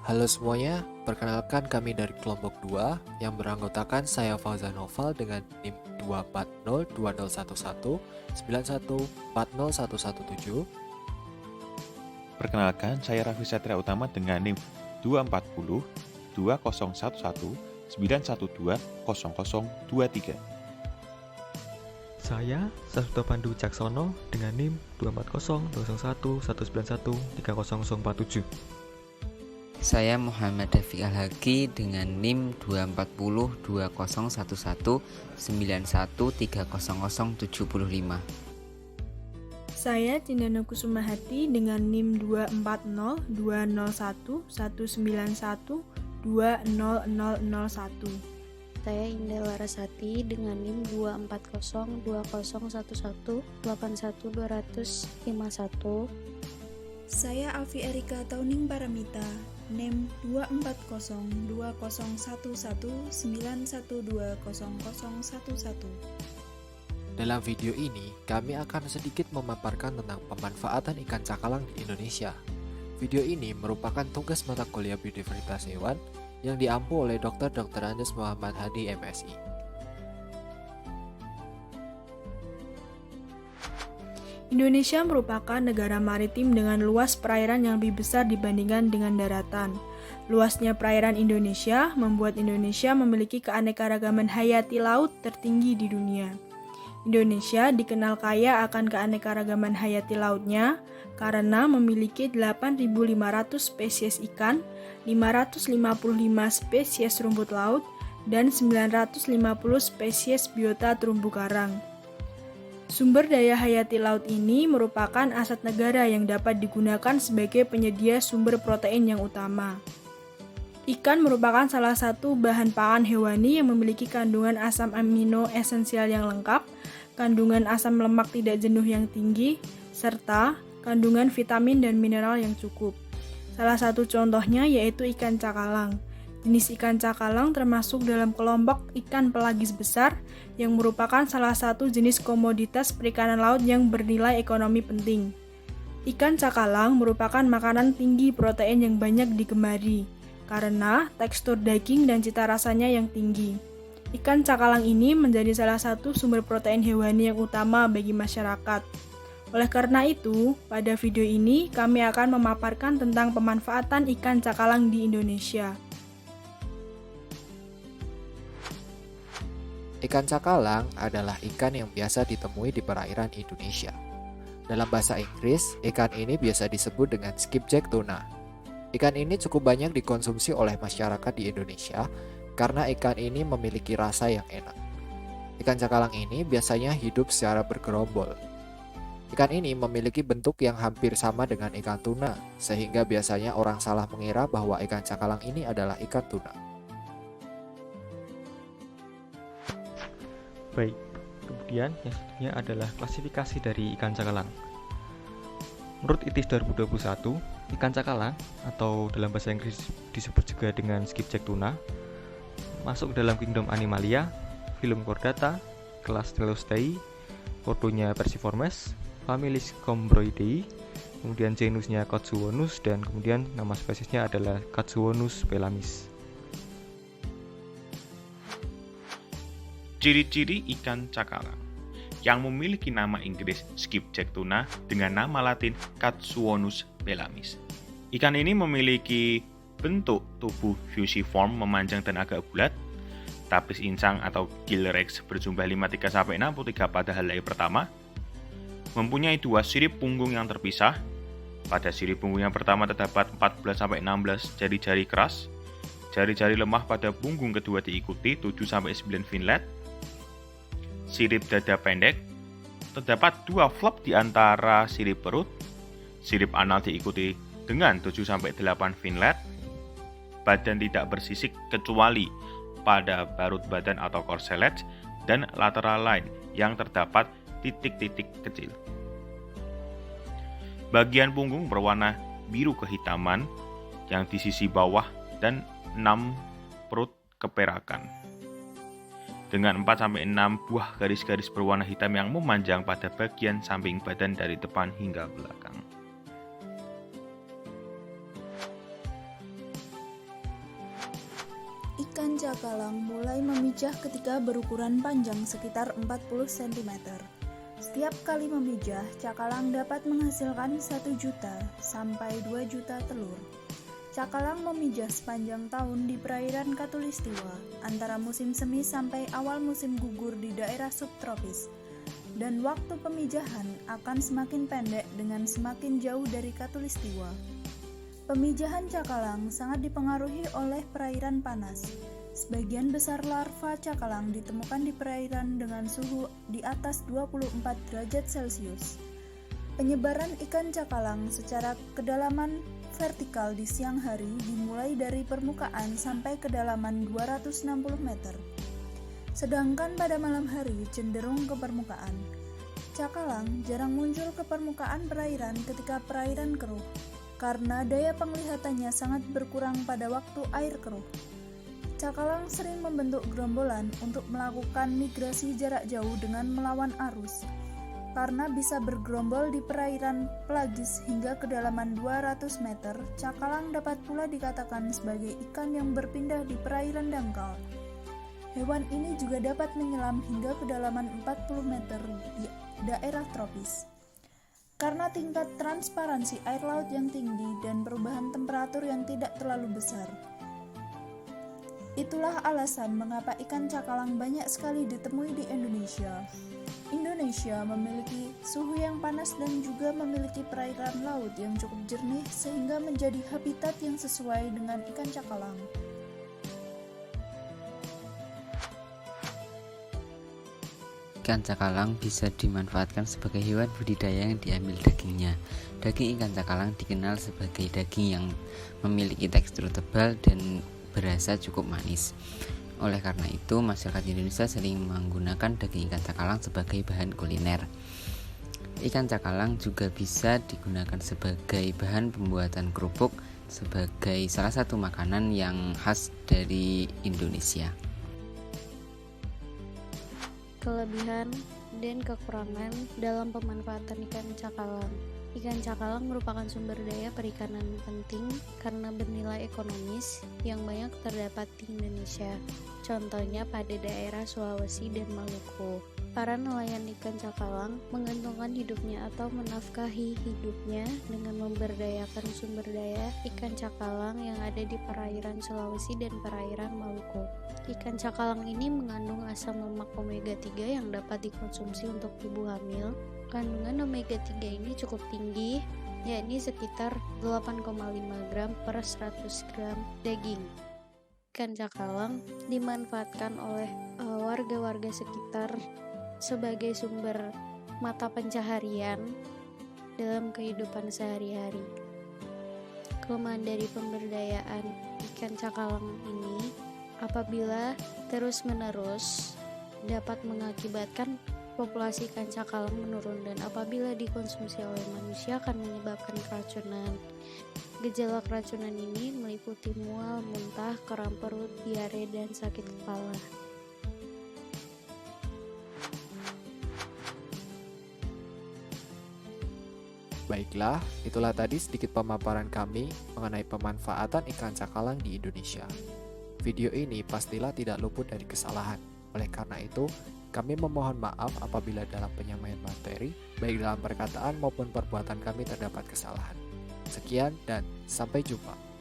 Halo semuanya, perkenalkan kami dari kelompok 2 yang beranggotakan saya Fauzan Noval dengan NIM 240201191940117. Perkenalkan, saya Raffi Satria Utama dengan NIM 240 2011 912 0023. Saya Sasuto Pandu Caksono dengan NIM 240 201 191 30047. Saya Muhammad Dafiq Al-Haqi dengan NIM 240 2011 91 30075. Saya Cindana Kusuma Hati dengan NIM 240 201 191 20001. Saya Indah Larasati dengan NIM 240 2011 81 251. Saya Alfi Erika Tauning Paramita, NIM 240 2011 912 0011. Dalam video ini, kami akan sedikit memaparkan tentang pemanfaatan ikan cakalang di Indonesia. Video ini merupakan tugas mata kuliah Biodiversitas Hewan yang diampu oleh Dr. Andes Muhammad Hadi, MSI. Indonesia merupakan negara maritim dengan luas perairan yang lebih besar dibandingkan dengan daratan. Luasnya perairan Indonesia membuat Indonesia memiliki keanekaragaman hayati laut tertinggi di dunia. Indonesia dikenal kaya akan keanekaragaman hayati lautnya karena memiliki 8.500 spesies ikan, 555 spesies rumput laut, dan 950 spesies biota terumbu karang. Sumber daya hayati laut ini merupakan aset negara yang dapat digunakan sebagai penyedia sumber protein yang utama. Ikan merupakan salah satu bahan pangan hewani yang memiliki kandungan asam amino esensial yang lengkap, kandungan asam lemak tidak jenuh yang tinggi, serta kandungan vitamin dan mineral yang cukup. Salah satu contohnya yaitu ikan cakalang. Jenis ikan cakalang termasuk dalam kelompok ikan pelagis besar yang merupakan salah satu jenis komoditas perikanan laut yang bernilai ekonomi penting. Ikan cakalang merupakan makanan tinggi protein yang banyak digemari karena tekstur daging dan cita rasanya yang tinggi. Ikan cakalang ini menjadi salah satu sumber protein hewani yang utama bagi masyarakat. Oleh karena itu, pada video ini kami akan memaparkan tentang pemanfaatan ikan cakalang di Indonesia. Ikan cakalang adalah ikan yang biasa ditemui di perairan Indonesia. Dalam bahasa Inggris, ikan ini biasa disebut dengan skipjack tuna. Ikan ini cukup banyak dikonsumsi oleh masyarakat di Indonesia karena ikan ini memiliki rasa yang enak. Ikan cakalang ini biasanya hidup secara bergerombol. Ikan ini memiliki bentuk yang hampir sama dengan ikan tuna, sehingga biasanya orang salah mengira bahwa ikan cakalang ini adalah ikan tuna. Baik, kemudian yang selanjutnya adalah klasifikasi dari ikan cakalang. Menurut ITIS 2021, ikan cakalang atau dalam bahasa Inggris disebut juga dengan skipjack tuna masuk dalam kingdom Animalia, filum Chordata, kelas Telostei, ordonya Perciformes, familis Combroidei, kemudian genusnya Cotsuonus, dan kemudian nama spesiesnya adalah Cotsuonus pelamis. Ciri-ciri ikan cakalang yang memiliki nama Inggris skipjack tuna dengan nama Latin Cotsuonus pelamis. Ikan ini memiliki bentuk tubuh fusiform memanjang dan agak bulat, tapis insang atau gill rex berjumlah 53-63 pada helai pertama, mempunyai dua sirip punggung yang terpisah. Pada sirip punggung yang pertama terdapat 14-16 jari-jari keras, jari-jari lemah pada punggung kedua diikuti 7-9 finlet. Sirip dada pendek, terdapat dua flap di antara sirip perut, sirip anal diikuti dengan 7-8 finlet, badan tidak bersisik kecuali pada barut badan atau corselet, dan lateral line yang terdapat titik-titik kecil. Bagian punggung berwarna biru kehitaman yang di sisi bawah dan 6 perut keperakan, dengan 4-6 buah garis-garis berwarna hitam yang memanjang pada bagian samping badan dari depan hingga belakang. ikan cakalang mulai memijah ketika berukuran panjang sekitar 40 cm. Setiap kali memijah, cakalang dapat menghasilkan 1 juta sampai 2 juta telur. Cakalang memijah sepanjang tahun di perairan Khatulistiwa, antara musim semi sampai awal musim gugur di daerah subtropis. Dan waktu pemijahan akan semakin pendek dengan semakin jauh dari Khatulistiwa. Pemijahan cakalang sangat dipengaruhi oleh perairan panas. Sebagian besar larva cakalang ditemukan di perairan dengan suhu di atas 24 derajat Celcius. Penyebaran ikan cakalang secara kedalaman vertikal di siang hari dimulai dari permukaan sampai kedalaman 260 meter. Sedangkan pada malam hari cenderung ke permukaan. Cakalang jarang muncul ke permukaan perairan ketika perairan keruh, karena daya penglihatannya sangat berkurang pada waktu air keruh. Cakalang sering membentuk gerombolan untuk melakukan migrasi jarak jauh dengan melawan arus. Karena bisa bergerombol di perairan pelagis hingga kedalaman 200 meter, cakalang dapat pula dikatakan sebagai ikan yang berpindah di perairan dangkal. Hewan ini juga dapat menyelam hingga kedalaman 40 meter di daerah tropis. Karena tingkat transparansi air laut yang tinggi dan perubahan temperatur yang tidak terlalu besar. Itulah alasan mengapa ikan cakalang banyak sekali ditemui di Indonesia. Indonesia memiliki suhu yang panas dan juga memiliki perairan laut yang cukup jernih sehingga menjadi habitat yang sesuai dengan ikan cakalang. Ikan cakalang bisa dimanfaatkan sebagai hewan budidaya yang diambil dagingnya. Daging ikan cakalang dikenal sebagai daging yang memiliki tekstur tebal dan berasa cukup manis. Oleh karena itu, masyarakat Indonesia sering menggunakan daging ikan cakalang sebagai bahan kuliner. Ikan cakalang juga bisa digunakan sebagai bahan pembuatan kerupuk sebagai salah satu makanan yang khas dari Indonesia. Kelebihan dan kekurangan dalam pemanfaatan ikan cakalang. Ikan cakalang merupakan sumber daya perikanan penting karena bernilai ekonomis yang banyak terdapat di Indonesia. Contohnya pada daerah Sulawesi dan Maluku. Para nelayan ikan cakalang menggantungkan hidupnya atau menafkahi hidupnya dengan memberdayakan sumber daya ikan cakalang yang ada di perairan Sulawesi dan perairan Maluku. Ikan cakalang ini mengandung asam lemak omega 3 yang dapat dikonsumsi untuk ibu hamil. Kandungan omega 3 ini cukup tinggi, yakni sekitar 8,5 gram per 100 gram daging. Ikan cakalang dimanfaatkan oleh warga-warga sekitar sebagai sumber mata pencaharian dalam kehidupan sehari-hari. Kelemahan dari pemberdayaan ikan cakalang ini apabila terus-menerus dapat mengakibatkan populasi ikan cakalang menurun dan apabila dikonsumsi oleh manusia akan menyebabkan keracunan. Gejala keracunan ini meliputi mual, muntah, kram perut, diare, dan sakit kepala. Baiklah, itulah tadi sedikit pemaparan kami mengenai pemanfaatan ikan cakalang di Indonesia. Video ini pastilah tidak luput dari kesalahan. Oleh karena itu, kami memohon maaf apabila dalam penyampaian materi, baik dalam perkataan maupun perbuatan kami terdapat kesalahan. Sekian dan sampai jumpa.